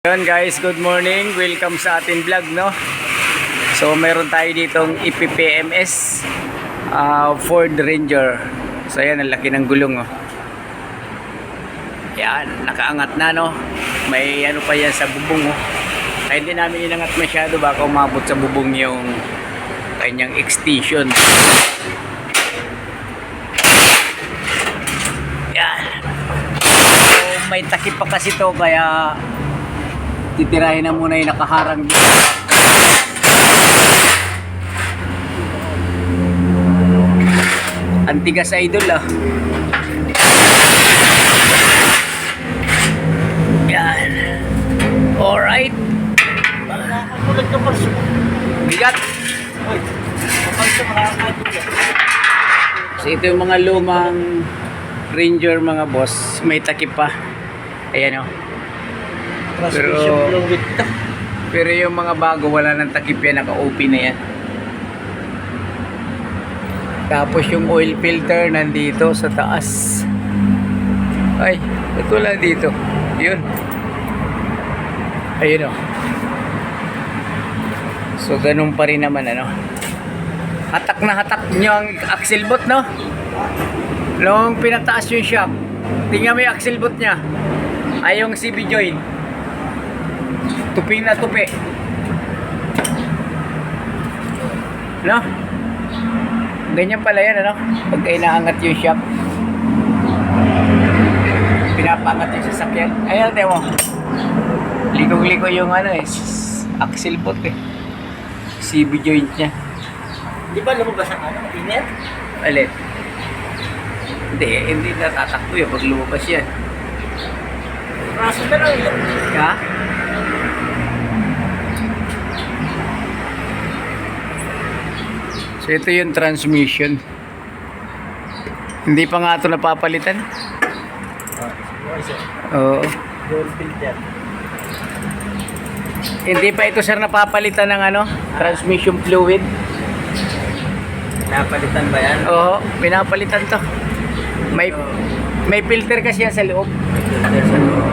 Yun guys, good morning. Welcome sa ating vlog, no? So meron tayo ditong EPPMS Ford Ranger. So ayan, ang laki ng gulong, oh. Yan, nakaangat na, no? May ano pa yan sa bubong, oh. Kaya hindi namin inangat masyado, baka umabot sa bubong yung kanyang extension. Yan. So may takip pa kasi to, kaya titirahin na muna yung nakaharang dito. Antigas idol, ah. Yan. Alright. Bigat. So ito yung mga lumang Ranger, mga boss. May takip pa. Ayan, oh. Pero yung mga bago, wala nang takip yan, naka-open na yan. Tapos yung oil filter nandito sa taas. Ay, ito lang dito. Yun. Ayun, oh. So ganun pa rin naman, ano. Hatak na hatak nyo ang axle bolt, no? Nung pinataas yung shock, tingnan mo yung axle bolt nya. Ay, yung CV joint, tupi na tupi, no? Ganyan pala yan, ano? Pagka inaangat yung shock, pinapaangat yung sasakyan. Ayan, tayo mo, likong-liko yung ano, axle bolt, CV joint nya. Di ba lumabas ang ano? Init? Alit? Hindi natatakbo yun pag lumabas yan. Raso na lang yun. Ha? So ito yung transmission. Hindi pa nga ito napapalitan. Oo. Gold filter. Hindi pa ito, sir, napapalitan ng ano? Transmission fluid. Napalitan ba yan? Oo, pinapalitan to. May filter kasi yan sa loob. Filter sa loob.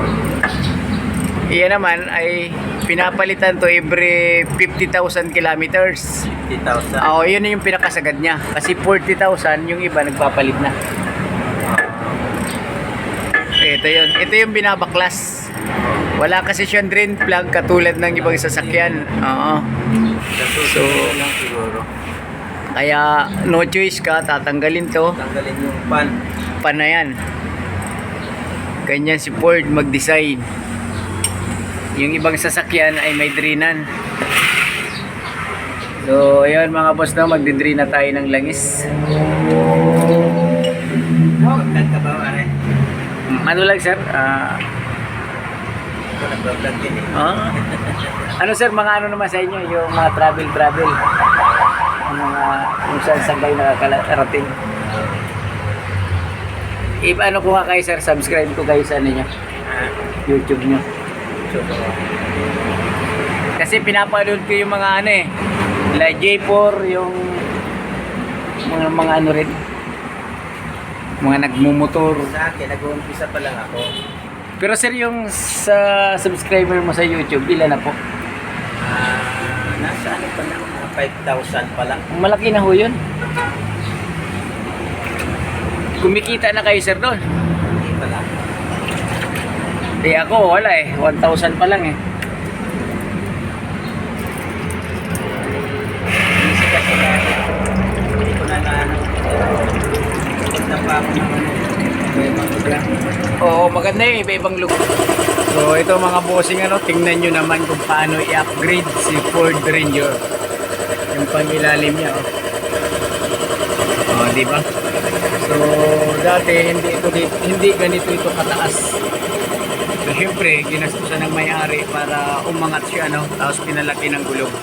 Iyan naman ay pinapalitan to every 50,000 kilometers. 50,000. Oo, yun yung pinakasagad niya. Kasi 40,000 yung iba nagpapalit na. Ito yun. Ito yung binabaklas. Wala kasi siyang drain plug katulad ng ibang sasakyan. Oo. So, lang siguro. kaya no choice ka, tatanggalin to. Tanggalin yung pan. Pan na yan. Ganyan si Ford mag-design. Yung ibang sasakyan ay may drainan. So, ayun mga boss, na magdi-drain na tayo ng langis. Pagkat ka ba, pare? Ano lang, sir? Ito nag-vlog din eh. Ano, sir, mga ano naman sa inyo? Yung mga travel. Ang mga kung saan kayo nakakarating. Ano ko nga kayo, sir? Subscribe ko kayo sa ano nyo? YouTube nyo. Kasi pinapanood ko yung mga ano la J4, yung mga ano rin, mga nagmumotor. Sa akin, nag-uumpisa pa lang ako. Pero sir, yung sa subscriber mo sa YouTube, ilan na po? Nasa ano pa lang, 5,000 pa lang. Malaki na ho yun. Kumikita na kayo, sir, doon? Hindi pa lang. Di ako, wala 1,000 pa lang Busy kasi dahil hindi ko na ano. Punta pa ako ng ano. Oo, maganda yung iba-ibang look. So ito mga bossing, ano, tingnan nyo naman kung paano i-upgrade si Ford Ranger. Yung pangilalim niya, oh, di ba? So dati hindi ganito ito kataas. So syempre ginastusan ng may-ari para umangat siya, no, tapos pinalaki ng gulong.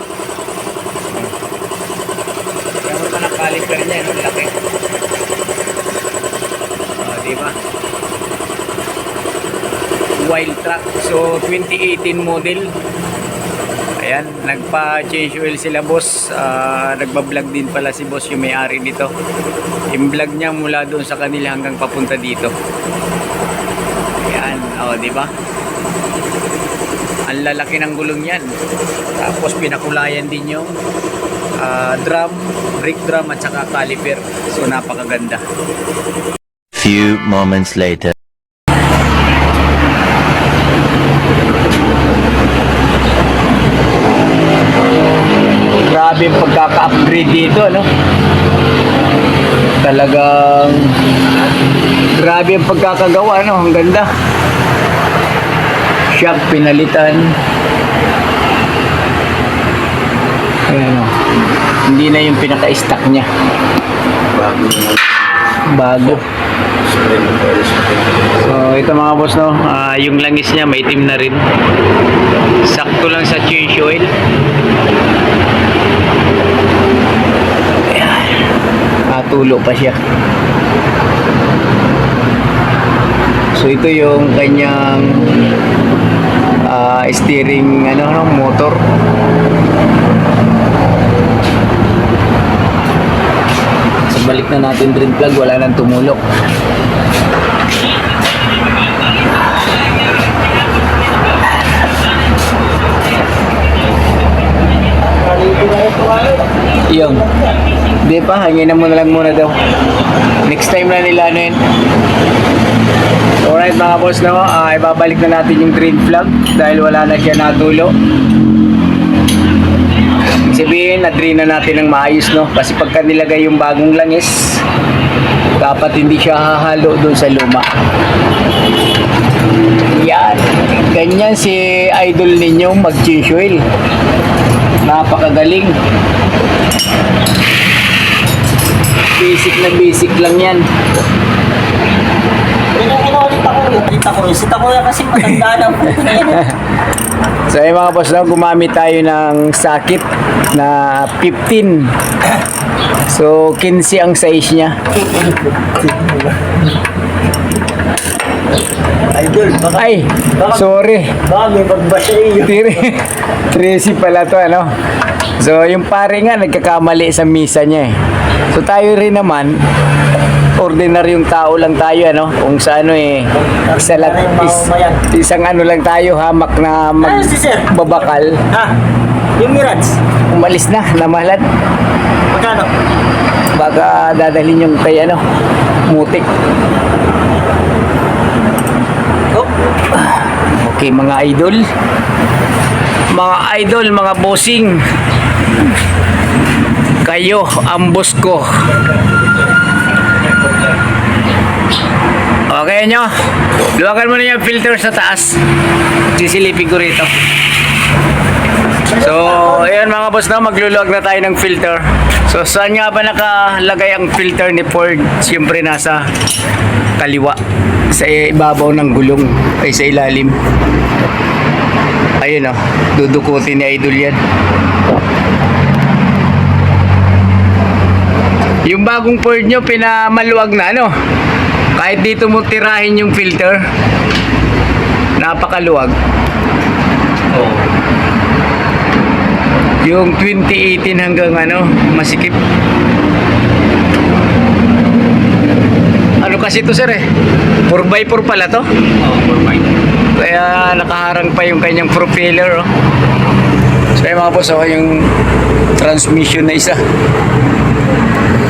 Kaya mo pa ng caliper niya, no, laki. Di ba? Wild Track. So 2018 model. Ayan, nagpa-change oil sila, boss. Nagba-vlog din pala si boss, yung may-ari dito. Yung vlog niya mula doon sa kanila hanggang papunta dito. Ayan, oh, di ba? Ang lalaki ng gulong yan. Tapos pinakulayan din yung drum, brake drum at saka caliper. So napakaganda. Few moments later. Grabe yung pagkaka-upgrade dito, ano? Talagang grabe yung pagkakagawa, ano? Ang ganda. Shock pinalitan. Ayan, oh. Hindi na yung pinaka-stock niya. Bago. So, ito mga boss, no? Yung langis niya, maitim na rin. Sakto lang sa change oil. Tulo pa siya. So ito yung kanyang steering motor. So balik na natin drain plug, wala nang tumulok. Yung di pa, hangin na muna lang muna daw. Next time na nila ano yun. Alright mga boss, no? Ibabalik na natin yung drain plug dahil wala na siya natulo. Sabihin, na-drain na natin ng maayos, no? Kasi pagka nilagay yung bagong langis, dapat hindi siya hahalo doon sa luma. Yan. Ganyan si idol ninyo mag-change oil. Napakagaling. Basic lang yan. Kita ko yan kasi matanda na po. So yung mga boss, no, gumamit tayo ng sakit na 15. So 15 ang size niya. Idol, baka, Ay, sorry. baka may pagbasa iyo. 13 pala to, ano. So yung pare nga nagkakamali sa misa niya eh. So tayo rin naman, ordinaryong tao lang tayo, ano, kung sa ano isang ano lang tayo, hamak na Si sir? babakal. Ha? Yung Mirage? Umalis na, namahalan. Magkano? Baka dadalhin yung kay ano, mutik. Oh, Okay mga idol, mga bossing, kayo ang boss ko. Okay nyo, luwagan mo na yung filter sa taas, sisilipin ko rito. So ayan mga boss, na magluluwag na tayo ng filter. So saan nga ba nakalagay ang filter ni Ford? Siyempre nasa kaliwa, sa ibabaw ng gulong ay sa ilalim. Ayun oh, dudukutin ni idol yan. Yung bagong Ford nyo pinamaluwag na, ano, kahit dito mo tirahin yung filter, napakaluwag. Oh. Yung 2018 hanggang ano, masikip. Ano kasi to sir eh, 4x4 pala to. oh, 4x. Kaya nakaharang pa yung kanyang propeller, oh. So yung mga boss, oh, yung transmission na isa,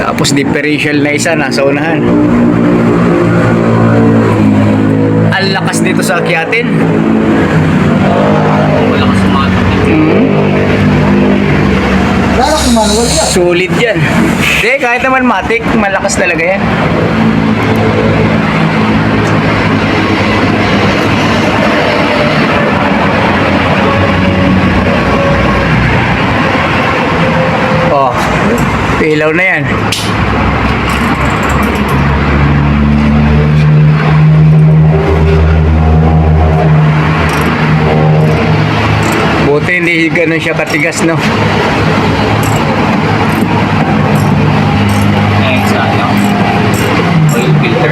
tapos differential na isa nasa unahan. Ang lakas dito sa akyatin. Wala ka sumagot. Lalo kung manual yan. Solid yan. Hindi, kahit naman matic, malakas talaga yan. Oh, ilaw na yan. Buti hindi ganun siya katigas, no?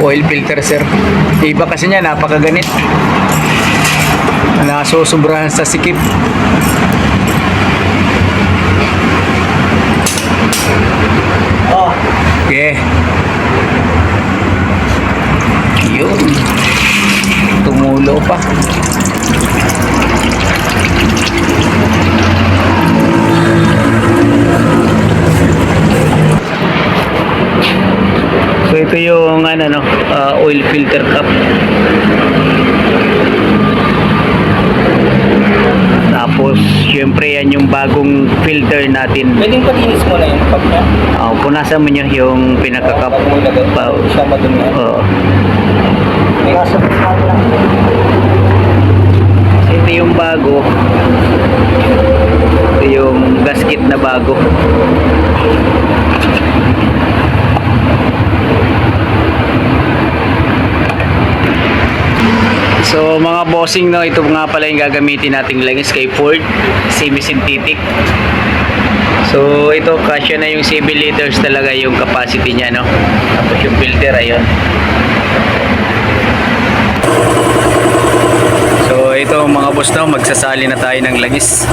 Oil filter, sir. Iba kasi niya, napakaganit. Nasusobrahan sa sikip. Oh, Okay. Yun. Tumulo pa. Ito yung ano no, oil filter cap. Tapos syempre yan yung bagong filter natin. Pwedeng pag-inis mo na yung pag na. Punasan mo nyo yung pinaka-cap. Pag mo ilagay, siya madumi. Oo. May kaso lang. Ito yung bago. Ito yung gasket na bago. So mga bossing no, ito nga pala yung gagamitin nating langis kay Ford, semi-synthetic. So ito kasya na yung 7 liters talaga yung capacity niya no. Tapos yung filter ayun. So ito mga boss no, magsasali na tayo ng langis.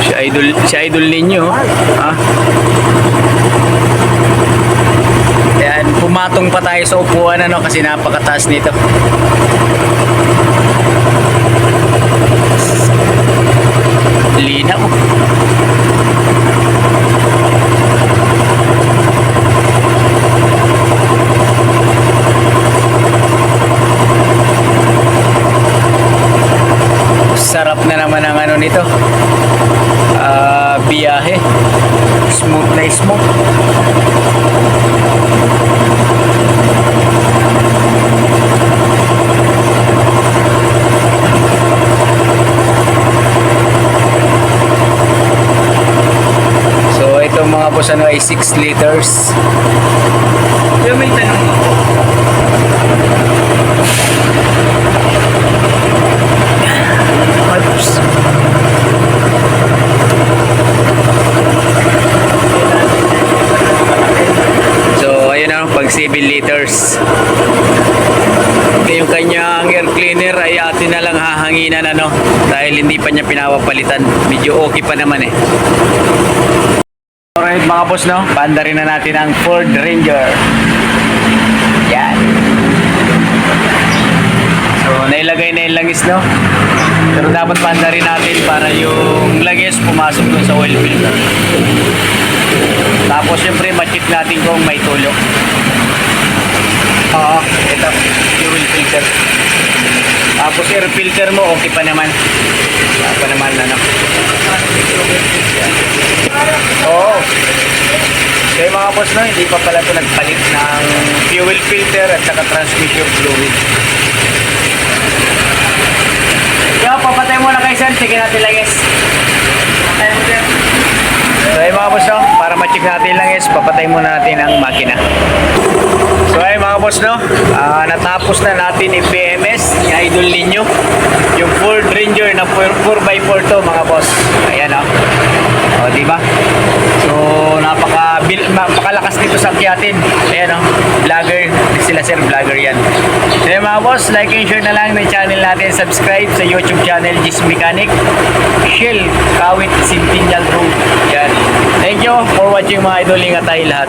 Si idol ninyo, ha? Yan, pumatong pa tayo sa upuan ano kasi napakataas nito. Linaw. Sarap na naman ang ano nito. Biyahe. Smooth na smooth. So ito mga boss ano ay 6 liters. Pero may tanong ako. Oops. So ayun na pag 7 liters. Yung kanyang air cleaner ay atin na lang hahanginan ano dahil hindi pa niya pinapapalitan. Medyo okay pa naman eh. Alright mga boss no, banda rin na natin ang Ford Ranger. Yan. So nailagay na yung langis no. Pero dapat banda rin natin para yung langis pumasok dun sa oil filter. Tapos syempre ma-check natin kung may tulo. Oo, ito, fuel filter. Tapos air filter mo, okay pa naman. Wala pa naman ano. Oo. Kaya mga boss no, hindi pa pala ito nagpalit ng fuel filter at saka transmission fluid. Yo, papatay muna kayo sir. Sige natin langis. Papatay mo sir. So ay mga boss no, para ma-check natin langis, papatay muna natin ang makina. So ay mga boss no, natapos na natin yung PMS, yung idol ninyo. Yung Ford Ranger na 4x4 to mga boss. Ayan o. O diba? So napakalakas nito sa akyatin. Ayan o. Vlogger. Sila sir, vlogger yan. So ay mga boss, like and share na lang ng channel natin. Subscribe sa YouTube channel Gis Mechanic. Shell, Kawit, Centennial Road. Yan. Thank you for watching mga idol. Ingat tayo lahat.